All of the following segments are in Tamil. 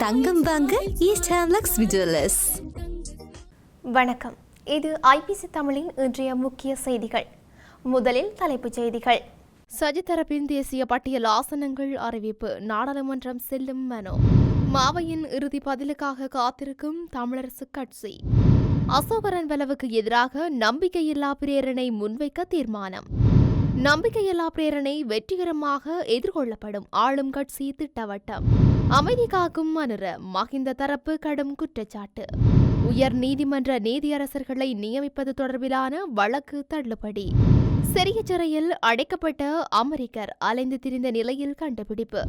தங்கம் வாங்க ஈஸ்ட் ஹேம்லக்ஸ் விஜுவலர்ஸ். வணக்கம், இது ஐபிசி தமிழின் இன்றைய முக்கிய செய்திகள். முதலில் தலைப்புச் செய்திகள். சஜித் தரப்பின் தேசிய பட்டியல் ஆசனங்கள் அறிவிப்பு. நாடாளுமன்றம் செல்லும் மனு. மாவையின் இறுதி பதிலுக்காக காத்திருக்கும் தமிழரசு கட்சி. அசோகரன் வலவுக்கு எதிராக நம்பிக்கையில்லா பிரேரணை முன்வைக்க தீர்மானம். நம்பிக்கையில்லா பிரேரணை வெற்றிகரமாக எதிர்கொள்ளப்படும் ஆளும் கட்சி திட்டவட்டம். அமைதி காக்கும் மனுர மஹிந்த தரப்பு கடும் குற்றச்சாட்டு. உயர் நீதிமன்ற நீதியரசர்களை நியமிப்பது தொடர்பிலான வழக்கு தள்ளுபடி. சிறிய சிறையில் அடைக்கப்பட்ட அமெரிக்கர் அலைந்து திரிந்த நிலையில் கண்டுபிடிப்பு.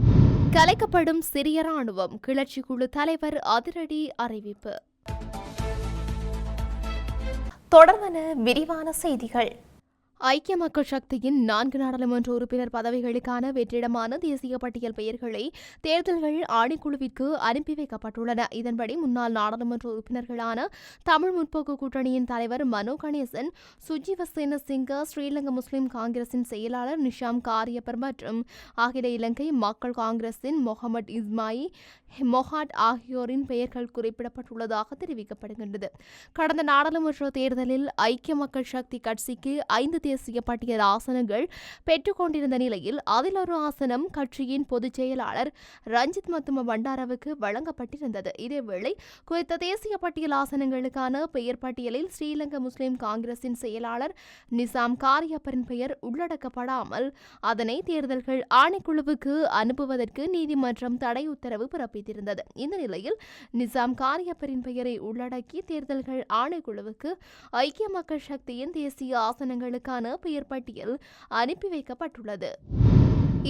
கலைக்கப்படும் சிரிய ராணுவம். கிளர்ச்சி குழு தலைவர் அதிரடி அறிவிப்பு. தொடர்பான விரிவான செய்திகள். ஐக்கிய மக்கள் சக்தியின் 4 நாடாளுமன்ற உறுப்பினர் பதவிகளுக்கான வெற்றிடமான தேசிய பட்டியல் பெயர்களை தேர்தல்கள் ஆணைக்குழுவிற்கு அனுப்பி வைக்கப்பட்டுள்ளன. இதன்படி முன்னாள் நாடாளுமன்ற உறுப்பினர்களான தமிழ் முற்போக்கு கூட்டணியின் தலைவர் மனோ கணேசன், சுஜீவ சேனசிங்க, ஸ்ரீலங்கா முஸ்லிம் காங்கிரசின் செயலாளர் நிஷாம் காரியப்பர் மற்றும் அகில இலங்கை மக்கள் காங்கிரசின் மொஹமட் இஸ்மாயி மொஹாட் ஆகியோரின் பெயர்கள் குறிப்பிடப்பட்டுள்ளதாக தெரிவிக்கப்படுகின்றது. கடந்த நாடாளுமன்ற தேர்தலில் ஐக்கிய மக்கள் சக்தி கட்சிக்கு 5 தேசிய பட்டியல் ஆசனங்கள் பெற்றுக் கொண்டிருந்த நிலையில் அதில் ஒரு ஆசனம் கட்சியின் பொதுச் செயலாளர் ரஞ்சித் மத்தும பண்டாரவுக்கு வழங்கப்பட்டிருந்தது. இதேவேளை குறித்த தேசிய பட்டியல் ஆசனங்களுக்கான பெயர் பட்டியலில் ஸ்ரீலங்கா முஸ்லிம் காங்கிரசின் செயலாளர் நிசாம் காரியப்பரின் பெயர் உள்ளடக்கப்படாமல் அதனை தேர்தல்கள் ஆணைக்குழுவுக்கு அனுப்புவதற்கு நீதிமன்றம் தடை உத்தரவு பிறப்பித்திருந்தது. இந்த நிலையில் நிசாம் காரியப்பரின் பெயரை உள்ளடக்கி தேர்தல்கள் ஆணைக்குழுவுக்கு ஐக்கிய மக்கள் சக்தியின் தேசிய ஆசனங்களுக்கான பெயர் பட்டியல் அனுப்பி வைக்கப்பட்டுள்ளது.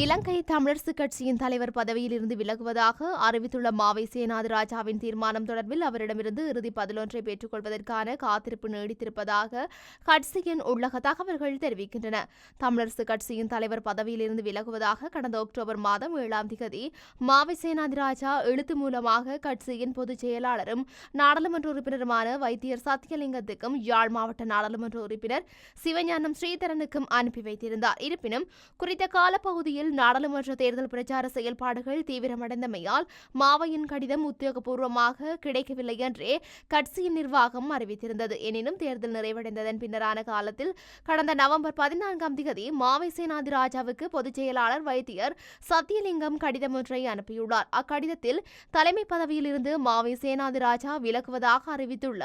இலங்கை தமிழரசு கட்சியின் தலைவர் பதவியில் இருந்து விலகுவதாக அறிவித்துள்ள மாவை சேனாதிராஜாவின் தீர்மானம் தொடர்பில் அவரிடமிருந்து இறுதி பதிலொன்றை பெற்றுக் கொள்வதற்கான காத்திருப்பு நீடித்திருப்பதாக கட்சியின் உள்ளக தகவல்கள் தெரிவிக்கின்றன. தமிழரசு கட்சியின் தலைவர் பதவியில் இருந்து விலகுவதாக கடந்த அக்டோபர் மாதம் 7ஆம் தேதி மாவை சேனாதிராஜா எழுத்து மூலமாக கட்சியின் பொதுச் செயலாளரும் நாடாளுமன்ற உறுப்பினருமான வைத்தியர் சத்தியலிங்கத்துக்கும் யாழ் மாவட்ட நாடாளுமன்ற உறுப்பினர் சிவஞானம் ஸ்ரீதரனுக்கும் அனுப்பி வைத்திருந்தார். இருப்பினும் குறித்த காலப்பகுதியில் நாடாளுமன்ற தேர்தல் பிரச்சார செயல்பாடுகள் தீவிரமடைந்தமையால் மாவையின் கடிதம் உத்தியோகபூர்வமாக கிடைக்கவில்லை என்றே கட்சியின் நிர்வாகம் அறிவித்திருந்தது. எனினும் தேர்தல் நிறைவடைந்ததன் பின்னரான காலத்தில் கடந்த நவம்பர் 14ஆம் தேதி மாவை சேனாதிராஜாவுக்கு பொதுச் செயலாளர் வைத்தியர் சத்தியலிங்கம் கடிதம் ஒன்றை அனுப்பியுள்ளார். அக்கடிதத்தில் தலைமை பதவியில் இருந்து மாவை சேனாதிராஜா விலகுவதாக அறிவித்துள்ள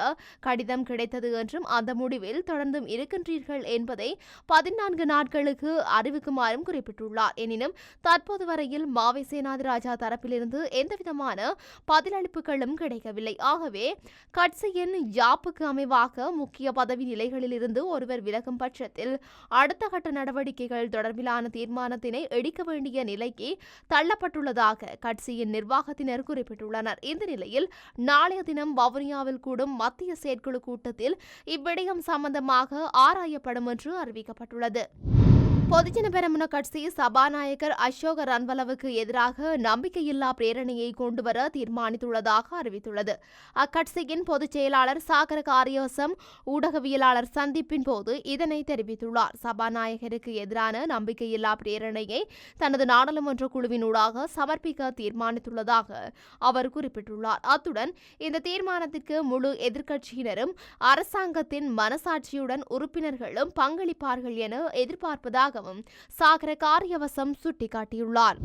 கடிதம் கிடைத்தது என்றும் அந்த முடிவில் தொடர்ந்தும் இருக்கின்றீர்கள் என்பதை 14 நாட்களுக்கு அறிவிக்குமாறும் குறிப்பிட்டுள்ளார். எனினும் தற்போது வரையில் மாவை சேனாதிராஜா தரப்பிலிருந்து எந்தவிதமான பதிலளிப்புகளும் கிடைக்கவில்லை. ஆகவே கட்சியின் யாப்புக்கு அமைவாக முக்கிய பதவி நிலைகளில் இருந்து ஒருவர் விலகும் பட்சத்தில் அடுத்த கட்ட நடவடிக்கைகள் தொடர்பிலான தீர்மானத்தினை எடுக்க வேண்டிய நிலைக்கு தள்ளப்பட்டுள்ளதாக கட்சியின் நிர்வாகத்தினர் குறிப்பிட்டுள்ளனர். இந்த நிலையில் நாளைய தினம் வவுனியாவில் கூடும் மத்திய செயற்குழு கூட்டத்தில் இவ்விடயம் சம்பந்தமாக ஆராயப்படும் என்று அறிவிக்கப்பட்டுள்ளது. பொதுஜன பெரமுன கட்சி சபாநாயகர் அசோக ரன்வலவுக்கு எதிராக நம்பிக்கையில்லா பிரேரணையை கொண்டுவர தீர்மானித்துள்ளதாக அறிவித்துள்ளது. அக்கட்சியின் பொதுச் செயலாளர் சாகர காரியவசம் ஊடகவியலாளர் சந்திப்பின் போது இதனை தெரிவித்துள்ளார். சபாநாயகருக்கு எதிரான நம்பிக்கையில்லா பிரேரணையை தனது நாடாளுமன்ற குழுவினூடாக சமர்ப்பிக்க தீர்மானித்துள்ளதாக அவர் குறிப்பிட்டுள்ளார். அத்துடன் இந்த தீர்மானத்திற்கு முழு எதிர்க்கட்சியினரும் அரசாங்கத்தின் மனசாட்சியுடன் உறுப்பினர்களும் பங்களிப்பார்கள் என எதிர்பார்ப்பதாக சாகர காரியவசம் சுட்டிக்காட்டியுள்ளார்.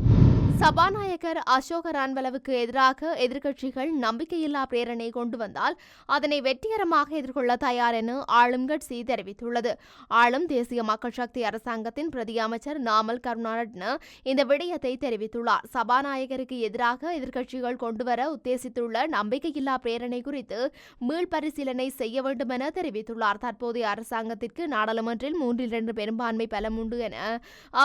சபாநாயகர் அசோக ரன்வலவுக்கு எதிராக எதிர்க்கட்சிகள் நம்பிக்கையில்லா பிரேரணை கொண்டு வந்தால் அதனை வெற்றிகரமாக எதிர்கொள்ள தயார் என ஆளும் கட்சி தெரிவித்துள்ளது. ஆளும் தேசிய மக்கள் சக்தி அரசாங்கத்தின் பிரதி அமைச்சர் நாமல் கருணாரட்ன இந்த விடயத்தை தெரிவித்துள்ளார். சபாநாயகருக்கு எதிராக எதிர்க்கட்சிகள் கொண்டுவர உத்தேசித்துள்ள நம்பிக்கையில்லா பிரேரணை குறித்து மீள்பரிசீலனை செய்ய வேண்டும் என தெரிவித்துள்ளார். தற்போதைய அரசாங்கத்திற்கு நாடாளுமன்றில் 3/2 பெரும்பான்மை பலம் உண்டு என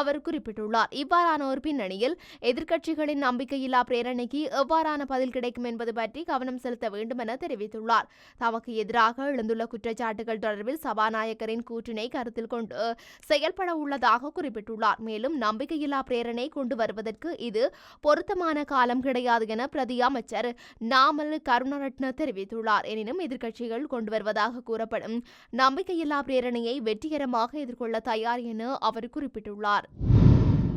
அவர் குறிப்பிட்டுள்ளார். இவ்வாறான ஒரு பின்னணியில் எதிர்க்கட்சிகளின் நம்பிக்கையில்லா பிரேரணைக்கு எவ்வாறான பதில் கிடைக்கும் என்பது பற்றி கவனம் செலுத்த வேண்டும் என தெரிவித்துள்ளார். தமக்கு எதிராக எழுந்துள்ள குற்றச்சாட்டுகள் தொடர்பில் சபாநாயகரின் கூற்றினை கருத்தில் கொண்டு செயல்பட உள்ளதாக குறிப்பிட்டுள்ளார். மேலும் நம்பிக்கையில்லா பிரேரணை கொண்டு வருவதற்கு இது பொருத்தமான காலம் கிடையாது என பிரதி அமைச்சர் நாமல் கருணாரட்ன தெரிவித்துள்ளார். எனினும் எதிர்க்கட்சிகள் கொண்டு வருவதாக கூறப்படும் நம்பிக்கையில்லா பிரேரணையை வெற்றிகரமாக எதிர்கொள்ள தயார் என அவர் குறிப்பிட்டுள்ளார்.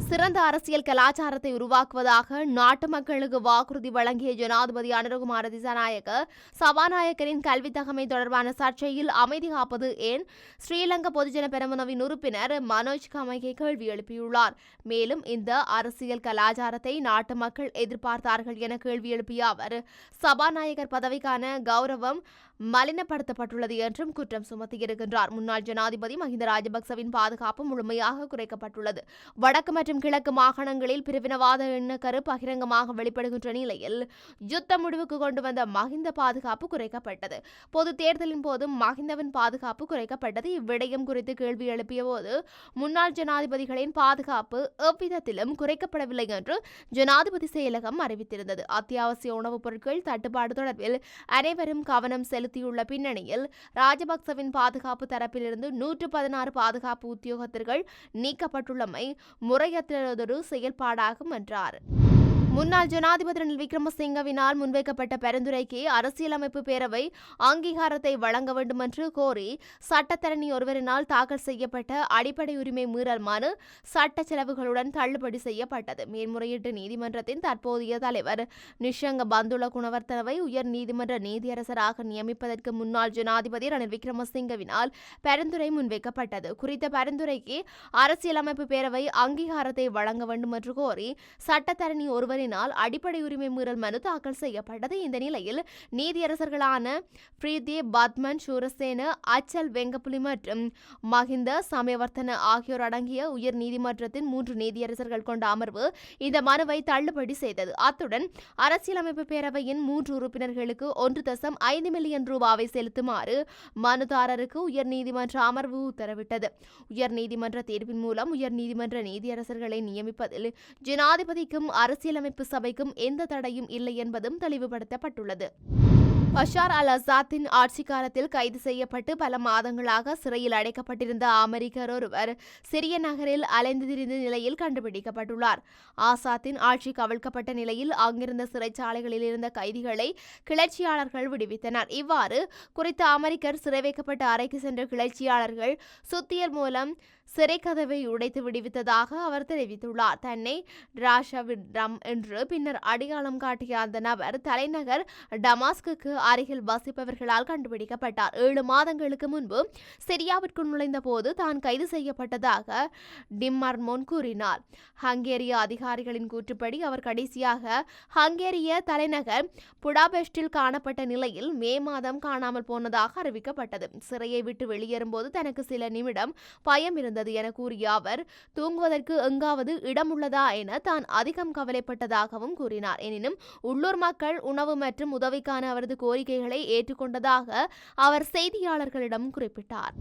சிறந்த அரசியல் கலாச்சாரத்தை உருவாக்குவதாக நாட்டு மக்களுக்கு வாக்குறுதி வழங்கிய ஜனாதிபதி அனுரகுமார திசாநாயக்க சபாநாயகரின் கல்வி தகமை தொடர்பான சர்ச்சையில் அமைதி காப்பது ஏன் ஸ்ரீலங்கா பொதுஜன பெரமுனவின் உறுப்பினர் மனோஜ் கமைகே கேள்வி எழுப்பியுள்ளார். மேலும் இந்த அரசியல் கலாச்சாரத்தை நாட்டு மக்கள் எதிர்பார்த்தார்கள் என கேள்வி எழுப்பிய அவர் சபாநாயகர் பதவிக்கான கௌரவம் மலினப்படுத்தப்பட்டுள்ளது என்றும் குற்றம் சுமத்தியிருக்கின்றார். முன்னாள் ஜனாதிபதி மஹிந்த ராஜபக்சவின் பாதுகாப்பு முழுமையாக குறைக்கப்பட்டுள்ளது. வடக்கு மற்றும் கிழக்கு மாகாணங்களில் பிரிவினவாத எண்ணக்கரு பகிரங்கமாக வெளிப்படுகின்ற நிலையில் யுத்த முடிவுக்கு கொண்டு வந்த மஹிந்த பாதுகாப்பு குறைக்கப்பட்டது. பொது தேர்தலின் போது மஹிந்தவின் பாதுகாப்பு குறைக்கப்பட்டது. இவ்விடயம் குறித்து கேள்வி எழுப்பிய போது முன்னாள் ஜனாதிபதிகளின் பாதுகாப்பு எவ்விதத்திலும் குறைக்கப்படவில்லை என்று ஜனாதிபதி செயலகம் அறிவித்திருந்தது. அத்தியாவசிய உணவுப் பொருட்கள் தட்டுப்பாடு தொடர்பில் அனைவரும் கவனம் செலுத்தியுள்ள பின்னணியில் ராஜபக்சவின் பாதுகாப்பு தரப்பிலிருந்து 116 பாதுகாப்பு உத்தியோகத்தர்கள் நீக்கப்பட்டுள்ளமை முறையற்றதொரு செயல்பாடாகும் என்றார். முன்னாள் ஜனாதிபதி ரணில் விக்ரமசிங்கவினால் முன்வைக்கப்பட்ட பரிந்துரைக்கு அரசியலமைப்பு பேரவை அங்கீகாரத்தை வழங்க வேண்டும் என்று கோரி சட்டத்தரணி ஒருவரினால் தாக்கல் செய்யப்பட்ட அடிப்படை உரிமை மீறல் மனு சட்ட செலவுகளுடன் தள்ளுபடி செய்யப்பட்டது. மேன்முறையீட்டு நீதிமன்றத்தின் தற்போதைய தலைவர் நிஷங்க பந்துல குணவர்த்தனவை உயர் நீதிமன்ற நீதியரசராக நியமிப்பதற்கு முன்னாள் ஜனாதிபதி ரணில் விக்ரமசிங்கவினால் பரிந்துரை முன்வைக்கப்பட்டது. குறித்த பரிந்துரைக்கு அரசியலமைப்பு பேரவை அங்கீகாரத்தை வழங்க வேண்டும் என்று கோரி சட்டத்தரணி ஒருவரின் அடிப்படை உரிமை மீறல் மனு தாக்கல் செய்யப்பட்டது. இந்த நிலையில் நீதியரசர்களான பிரீதி பத்மன் சூரசேன, அச்சல் வெங்கப்புலி மற்றும் மஹிந்த சமயவர்த்தன ஆகியோர் அடங்கிய உயர் நீதிமன்றத்தின் 3 நீதியரசர்கள் கொண்ட அமர்வு இந்த மனுவை தள்ளுபடி செய்தது. அத்துடன் அரசியலமைப்பு பேரவையின் 3 உறுப்பினர்களுக்கு 1.5 மில்லியன் ரூபாவை செலுத்துமாறு மனுதாரருக்கு உயர் நீதிமன்ற அமர்வு உத்தரவிட்டது. உயர் நீதிமன்ற தீர்ப்பின் மூலம் உயர் நீதிமன்ற நீதியரசர்களை நியமிப்பதில் ஜனாதிபதிக்கும் அரசியலமைப்பு சபைக்கும் எந்த தடையும் இல்லை என்பதும் தெளிவுபடுத்தப்பட்டுள்ளது. பஷார் அல் அசாத்தின் ஆட்சி காலத்தில் கைது செய்யப்பட்டு பல மாதங்களாக சிறையில் அடைக்கப்பட்டிருந்த அமெரிக்கர் ஒருவர் சிரிய நகரில் அலைந்து திரிந்த நிலையில் கண்டுபிடிக்கப்பட்டுள்ளார். ஆசாத்தின் ஆட்சி கவிழ்க்கப்பட்ட நிலையில் அங்கிருந்த சிறைச்சாலைகளில் இருந்த கைதிகளை கிளர்ச்சியாளர்கள் விடுவித்தனர். இவ்வாறு குறித்த அமெரிக்கர் சிறை வைக்கப்பட்ட அறைக்கு சென்ற கிளர்ச்சியாளர்கள் சுத்தியல் மூலம் சிறை கதவை உடைத்து விடுவித்ததாக அவர் தெரிவித்துள்ளார். தன்னை ராஷாவிடம் என்று பின்னர் அடையாளம் காட்டிய அந்த நபர் தலைநகர் டமாஸ்குக்கு அருகில் வசிப்பவர்களால் கண்டுபிடிக்கப்பட்டார். 7 மாதங்களுக்கு முன்பு சிரியாவிற்குள் நுழைந்த போது தான் கைது செய்யப்பட்டதாக டிம்மர்மோன் கூறினார். ஹங்கேரிய அதிகாரிகளின் கூற்றுப்படி அவர் கடைசியாக ஹங்கேரிய தலைநகர் புடாபெஸ்டில் காணப்பட்ட நிலையில் மே மாதம் காணாமல் போனதாக அறிவிக்கப்பட்டது. சிறையை விட்டு வெளியேறும்போது தனக்கு சில நிமிடம் பயம் இருந்தது என கூறிய அவர் தூங்குவதற்கு எங்காவது இடம் உள்ளதா என தான் அதிகம் கவலைப்பட்டதாகவும் கூறினார். எனினும் உள்ளூர் மக்கள் உணவு மற்றும் உதவிக்கான அவரது கோரிக்கைகளை ஏற்றுக்கொண்டதாக அவர் செய்தியாளர்களிடம் குறிப்பிட்டார்.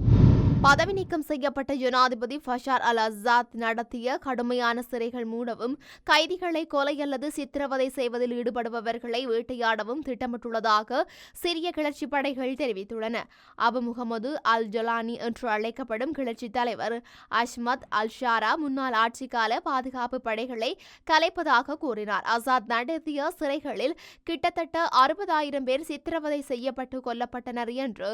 பதவி நீக்கம் செய்யப்பட்ட ஜனாதிபதி பஷார் அல் அசாத் நடத்திய கடுமையான சிறைகள் மூடவும் கைதிகளை கொலை அல்லது சித்திரவதை செய்வதில் ஈடுபடுபவர்களை வேட்டையாடவும் திட்டமிட்டுள்ளதாக சிரிய கிளர்ச்சி படைகள் தெரிவித்துள்ளன. அபு முகமது அல் ஜலானி என்று அழைக்கப்படும் கிளர்ச்சி தலைவர் அஷ்மத் அல் ஷாரா முன்னாள் ஆட்சிக்கால பாதுகாப்பு படைகளை கலைப்பதாக கூறினார். அசாத் நடத்திய சிறைகளில் கிட்டத்தட்ட 60,000 பேர் சித்திரவதை செய்யப்பட்டு கொல்லப்பட்டனர் என்று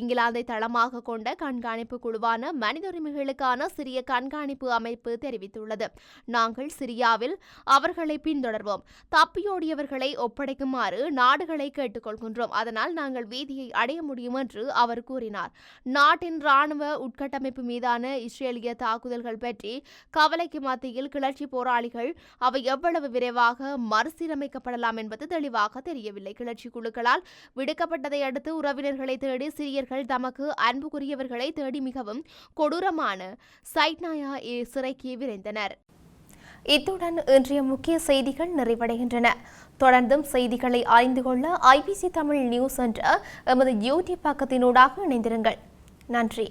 இங்கிலாந்தை தளமாக கொண்ட கண்காணிப்பு குழுவான மனித உரிமைகளுக்கான சிரிய கண்காணிப்பு அமைப்பு தெரிவித்துள்ளது. நாங்கள் சிரியாவில் அவர்களை பின்தொடர்வோம். தப்பியோடியவர்களை ஒப்படைக்குமாறு நாடுகளை கேட்டுக்கொள்கின்றோம். அதனால் நாங்கள் வீதியை அடைய முடியும் என்று அவர் கூறினார். நாட்டின் ராணுவ உட்கட்டமைப்பு மீதான இஸ்ரேலிய தாக்குதல்கள் பற்றி கவலைக்கு மத்தியில் கிளர்ச்சி போராளிகள் அவை எவ்வளவு விரைவாக மறுசீரமைக்கப்படலாம் என்பது தெளிவாக தெரியவில்லை. கிளர்ச்சி குழுக்களால் விடுக்கப்பட்டதை அடுத்து உறவினர்களை தேடி சிரியர்கள் தமக்கு அன்புக்குரியவர்களை தேடி மிகவும் கொடூரமான சைட்னாயா சிறைக்கு விரைந்தனர். இத்துடன் இன்றைய முக்கிய செய்திகள் நிறைவடைகின்றன. தொடர்ந்தும் செய்திகளை அறிந்து கொள்ள IBC தமிழ் நியூஸ் என்ற எமது யூடியூப் பக்கத்தினூடாக இணைந்திருங்கள். நன்றி.